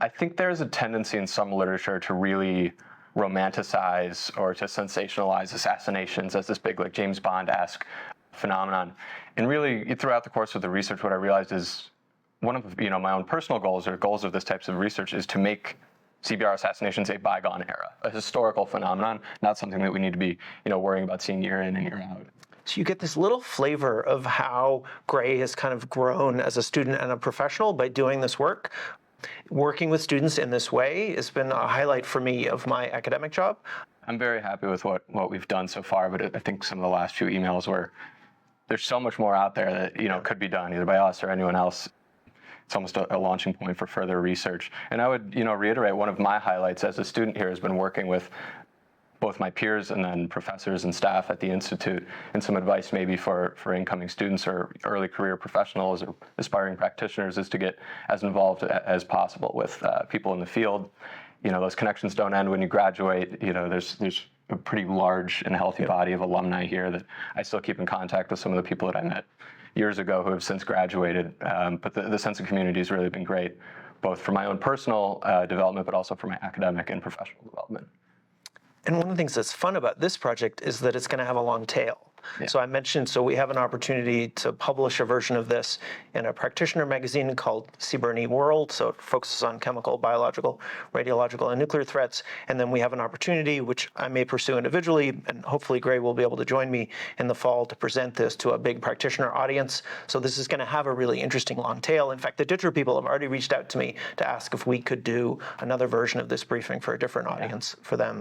I think there's a tendency in some literature to really romanticize or to sensationalize assassinations as this big, like, James Bond-esque phenomenon. And really, throughout the course of the research, what I realized is one of my own personal goals or goals of this types of research is to make CBR assassinations a bygone era, a historical phenomenon, not something that we need to be worrying about seeing year in and year out. So you get this little flavor of how Gray has kind of grown as a student and a professional by doing this work. Working with students in this way has been a highlight for me of my academic job. I'm very happy with what we've done so far, but I think some of the last few emails where there's so much more out there that could be done either by us or anyone else. It's almost a launching point for further research. And I would reiterate, one of my highlights as a student here has been working with both my peers and then professors and staff at the Institute, and some advice maybe for incoming students or early career professionals or aspiring practitioners is to get as involved as possible with people in the field. Those connections don't end when you graduate. There's a pretty large and healthy body of alumni here that I still keep in contact with, some of the people that I met years ago who have since graduated. But the sense of community has really been great, both for my own personal development, but also for my academic and professional development. And one of the things that's fun about this project is that it's going to have a long tail. Yeah. So I mentioned, we have an opportunity to publish a version of this in a practitioner magazine called CBR World. So it focuses on chemical, biological, radiological, and nuclear threats. And then we have an opportunity, which I may pursue individually, and hopefully Gray will be able to join me in the fall to present this to a big practitioner audience. So this is going to have a really interesting long tail. In fact, the Ditcher people have already reached out to me to ask if we could do another version of this briefing for a different audience for them.